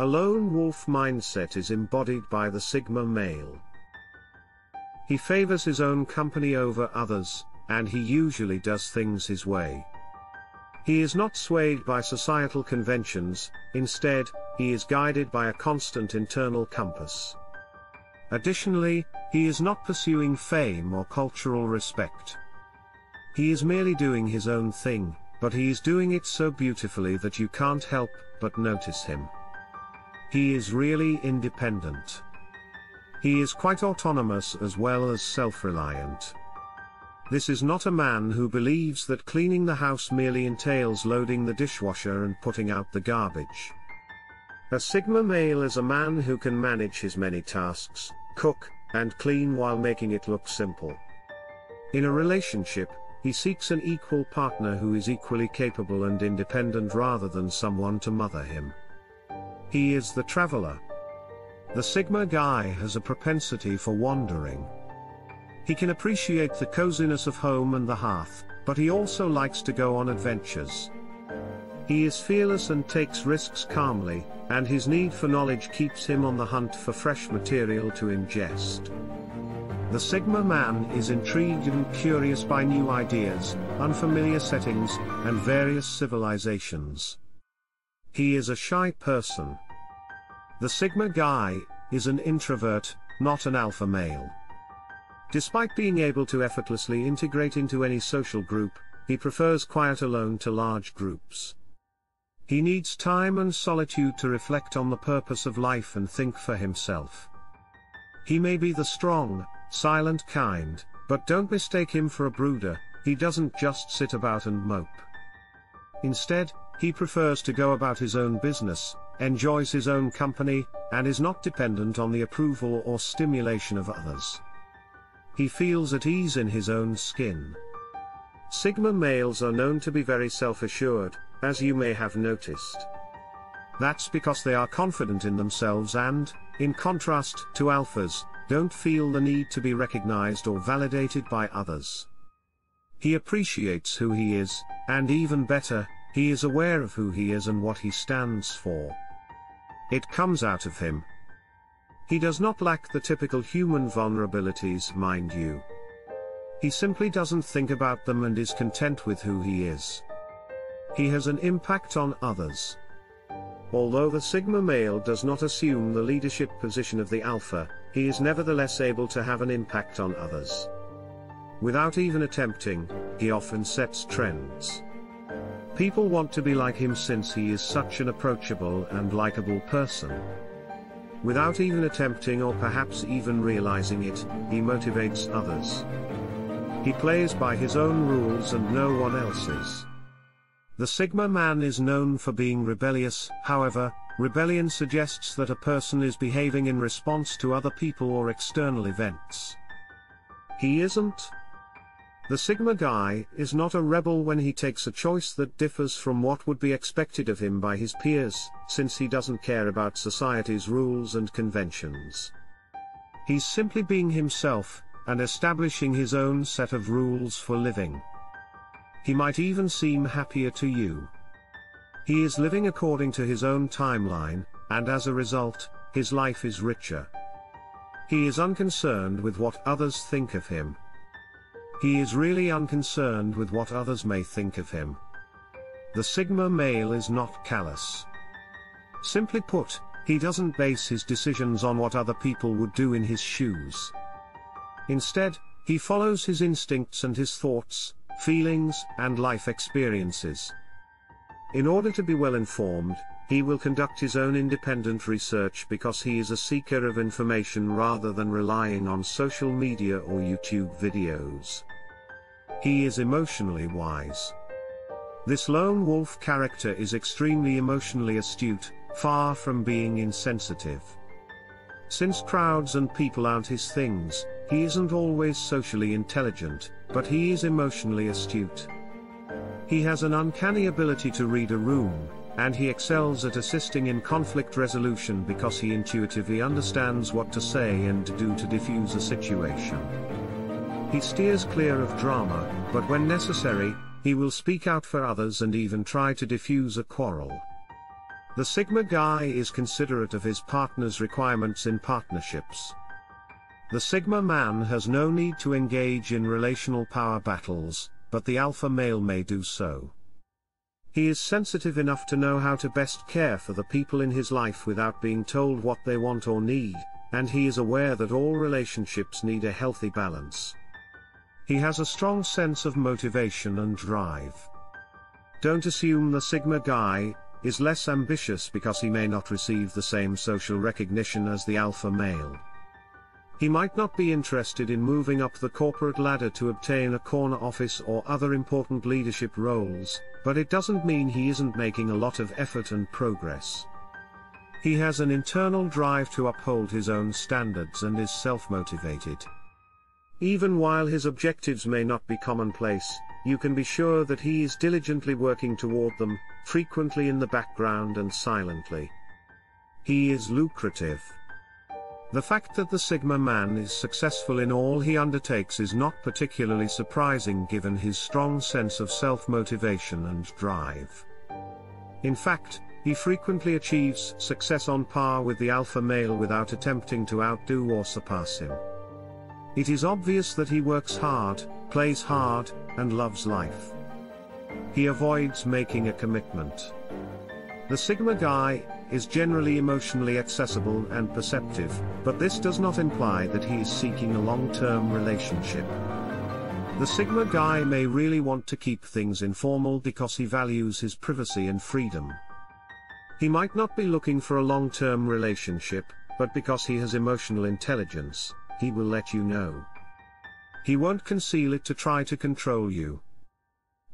A lone wolf mindset is embodied by the Sigma male. He favors his own company over others, and he usually does things his way. He is not swayed by societal conventions, instead, he is guided by a constant internal compass. Additionally, he is not pursuing fame or cultural respect. He is merely doing his own thing, but he is doing it so beautifully that you can't help but notice him. He is really independent. He is quite autonomous as well as self-reliant. This is not a man who believes that cleaning the house merely entails loading the dishwasher and putting out the garbage. A Sigma male is a man who can manage his many tasks, cook, and clean while making it look simple. In a relationship, he seeks an equal partner who is equally capable and independent rather than someone to mother him. He is the traveler. The Sigma guy has a propensity for wandering. He can appreciate the coziness of home and the hearth, but he also likes to go on adventures. He is fearless and takes risks calmly, and his need for knowledge keeps him on the hunt for fresh material to ingest. The Sigma man is intrigued and curious by new ideas, unfamiliar settings, and various civilizations. He is a shy person. The Sigma guy is an introvert, not an alpha male. Despite being able to effortlessly integrate into any social group, he prefers quiet alone to large groups. He needs time and solitude to reflect on the purpose of life and think for himself. He may be the strong, silent kind, but don't mistake him for a brooder. He doesn't just sit about and mope. Instead, he prefers to go about his own business, enjoys his own company, and is not dependent on the approval or stimulation of others. He feels at ease in his own skin. Sigma males are known to be very self-assured, as you may have noticed. That's because they are confident in themselves and, in contrast to alphas, don't feel the need to be recognized or validated by others. He appreciates who he is, and even better, he is aware of who he is and what he stands for. It comes out of him. He does not lack the typical human vulnerabilities, mind you. He simply doesn't think about them and is content with who he is. He has an impact on others. Although the Sigma male does not assume the leadership position of the alpha, he is nevertheless able to have an impact on others. Without even attempting, he often sets trends. People want to be like him since he is such an approachable and likable person. Without even attempting or perhaps even realizing it, he motivates others. He plays by his own rules and no one else's. The Sigma man is known for being rebellious, however, rebellion suggests that a person is behaving in response to other people or external events. He isn't. The Sigma guy is not a rebel when he takes a choice that differs from what would be expected of him by his peers, since he doesn't care about society's rules and conventions. He's simply being himself, and establishing his own set of rules for living. He might even seem happier to you. He is living according to his own timeline, and as a result, his life is richer. He is unconcerned with what others think of him. He is really unconcerned with what others may think of him. The Sigma male is not callous. Simply put, he doesn't base his decisions on what other people would do in his shoes. Instead, he follows his instincts and his thoughts, feelings, and life experiences. In order to be well informed, he will conduct his own independent research because he is a seeker of information rather than relying on social media or YouTube videos. He is emotionally wise. This lone wolf character is extremely emotionally astute, far from being insensitive. Since crowds and people aren't his things, he isn't always socially intelligent, but he is emotionally astute. He has an uncanny ability to read a room, and he excels at assisting in conflict resolution because he intuitively understands what to say and do to diffuse a situation. He steers clear of drama, but when necessary, he will speak out for others and even try to diffuse a quarrel. The Sigma guy is considerate of his partner's requirements in partnerships. The Sigma man has no need to engage in relational power battles, but the alpha male may do so. He is sensitive enough to know how to best care for the people in his life without being told what they want or need, and he is aware that all relationships need a healthy balance. He has a strong sense of motivation and drive. Don't assume the Sigma guy is less ambitious because he may not receive the same social recognition as the alpha male. He might not be interested in moving up the corporate ladder to obtain a corner office or other important leadership roles, but it doesn't mean he isn't making a lot of effort and progress. He has an internal drive to uphold his own standards and is self-motivated. Even while his objectives may not be commonplace, you can be sure that he is diligently working toward them, frequently in the background and silently. He is lucrative. The fact that the Sigma man is successful in all he undertakes is not particularly surprising given his strong sense of self-motivation and drive. In fact, he frequently achieves success on par with the alpha male without attempting to outdo or surpass him. It is obvious that he works hard, plays hard, and loves life. He avoids making a commitment. The Sigma guy is generally emotionally accessible and perceptive, but this does not imply that he is seeking a long-term relationship. The Sigma guy may really want to keep things informal because he values his privacy and freedom. He might not be looking for a long-term relationship, but because he has emotional intelligence, he will let you know. He won't conceal it to try to control you.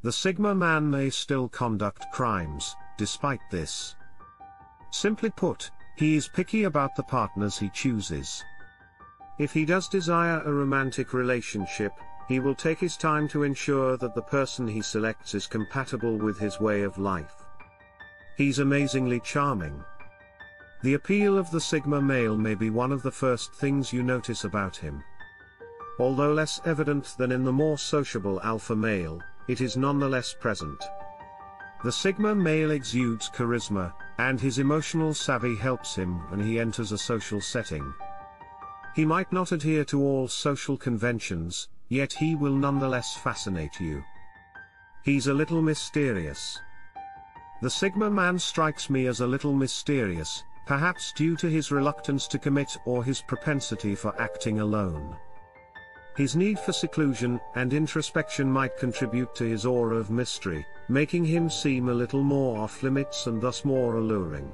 The Sigma man may still conduct crimes, despite this. Simply put, he is picky about the partners he chooses. If he does desire a romantic relationship, he will take his time to ensure that the person he selects is compatible with his way of life. He's amazingly charming. The appeal of the Sigma male may be one of the first things you notice about him. Although less evident than in the more sociable alpha male, it is nonetheless present. The Sigma male exudes charisma, and his emotional savvy helps him when he enters a social setting. He might not adhere to all social conventions, yet he will nonetheless fascinate you. He's a little mysterious. The Sigma man strikes me as a little mysterious, perhaps due to his reluctance to commit or his propensity for acting alone. His need for seclusion and introspection might contribute to his aura of mystery, making him seem a little more off-limits and thus more alluring.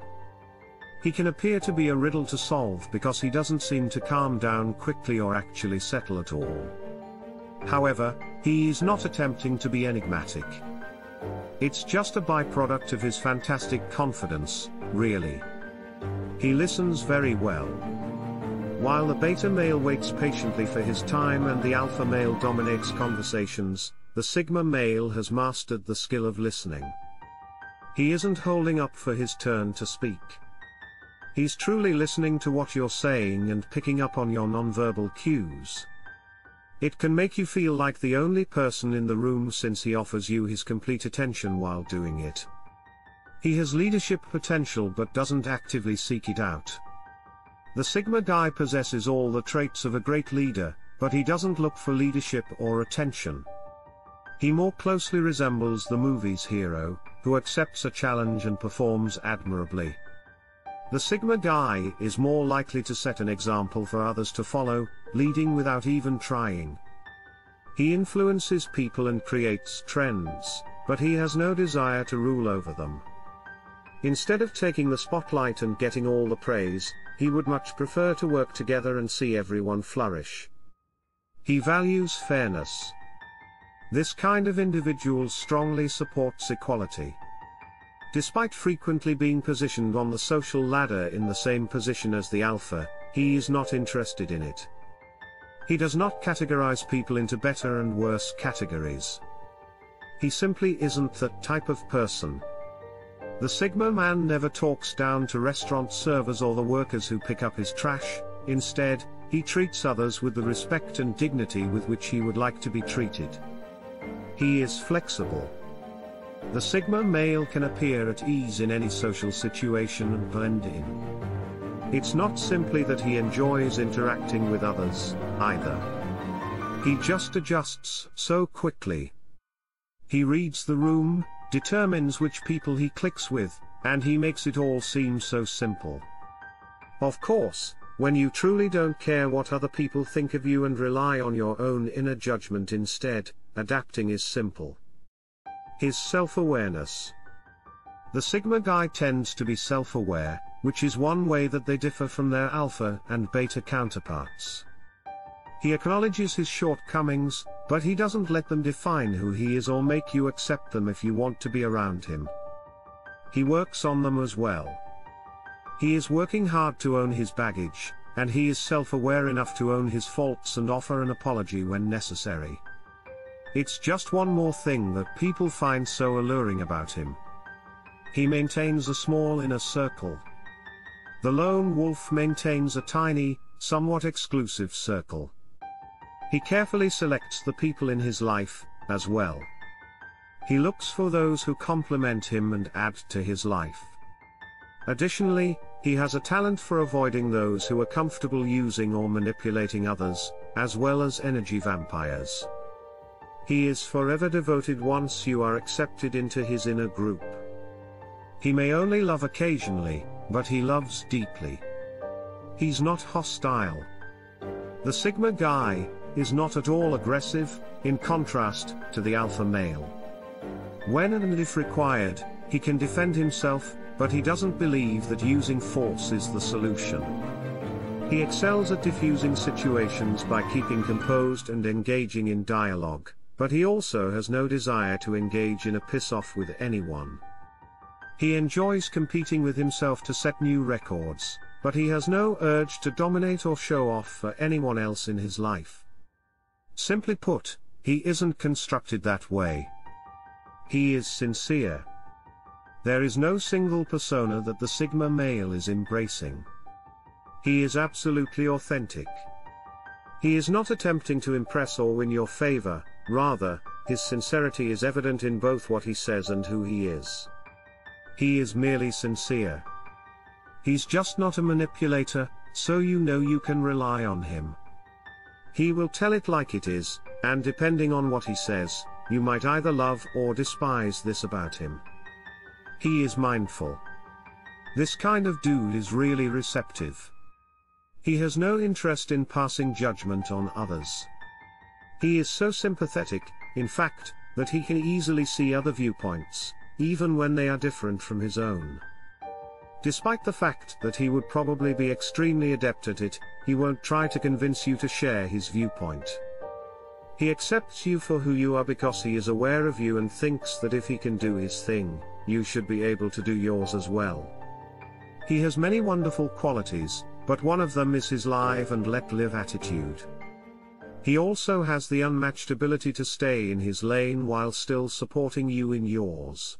He can appear to be a riddle to solve because he doesn't seem to calm down quickly or actually settle at all. However, he is not attempting to be enigmatic. It's just a byproduct of his fantastic confidence, really. He listens very well. While the beta male waits patiently for his time and the alpha male dominates conversations, the Sigma male has mastered the skill of listening. He isn't holding up for his turn to speak. He's truly listening to what you're saying and picking up on your nonverbal cues. It can make you feel like the only person in the room since he offers you his complete attention while doing it. He has leadership potential but doesn't actively seek it out. The Sigma guy possesses all the traits of a great leader, but he doesn't look for leadership or attention. He more closely resembles the movie's hero, who accepts a challenge and performs admirably. The Sigma guy is more likely to set an example for others to follow, leading without even trying. He influences people and creates trends, but he has no desire to rule over them. Instead of taking the spotlight and getting all the praise, he would much prefer to work together and see everyone flourish. He values fairness. This kind of individual strongly supports equality. Despite frequently being positioned on the social ladder in the same position as the alpha, he is not interested in it. He does not categorize people into better and worse categories. He simply isn't that type of person. The Sigma man never talks down to restaurant servers or the workers who pick up his trash. Instead, he treats others with the respect and dignity with which he would like to be treated. He is flexible. The Sigma male can appear at ease in any social situation and blend in. It's not simply that he enjoys interacting with others, either. He just adjusts so quickly. He reads the room, determines which people he clicks with, and he makes it all seem so simple. Of course, when you truly don't care what other people think of you and rely on your own inner judgment instead, adapting is simple. His self-awareness. The Sigma guy tends to be self-aware, which is one way that they differ from their alpha and beta counterparts. He acknowledges his shortcomings, but he doesn't let them define who he is or make you accept them if you want to be around him. He works on them as well. He is working hard to own his baggage, and he is self-aware enough to own his faults and offer an apology when necessary. It's just one more thing that people find so alluring about him. He maintains a small inner circle. The lone wolf maintains a tiny, somewhat exclusive circle. He carefully selects the people in his life, as well. He looks for those who complement him and add to his life. Additionally, he has a talent for avoiding those who are comfortable using or manipulating others, as well as energy vampires. He is forever devoted once you are accepted into his inner group. He may only love occasionally, but he loves deeply. He's not hostile. The Sigma guy is not at all aggressive, in contrast to the alpha male. When and if required, he can defend himself, but he doesn't believe that using force is the solution. He excels at diffusing situations by keeping composed and engaging in dialogue, but he also has no desire to engage in a piss-off with anyone. He enjoys competing with himself to set new records, but he has no urge to dominate or show off for anyone else in his life. Simply put, he isn't constructed that way. He is sincere. There is no single persona that the Sigma male is embracing. He is absolutely authentic. He is not attempting to impress or win your favor, rather, his sincerity is evident in both what he says and who he is. He is merely sincere. He's just not a manipulator, so you know you can rely on him. He will tell it like it is, and depending on what he says, you might either love or despise this about him. He is mindful. This kind of dude is really receptive. He has no interest in passing judgment on others. He is so sympathetic, in fact, that he can easily see other viewpoints, even when they are different from his own. Despite the fact that he would probably be extremely adept at it, he won't try to convince you to share his viewpoint. He accepts you for who you are because he is aware of you and thinks that if he can do his thing, you should be able to do yours as well. He has many wonderful qualities, but one of them is his live and let live attitude. He also has the unmatched ability to stay in his lane while still supporting you in yours.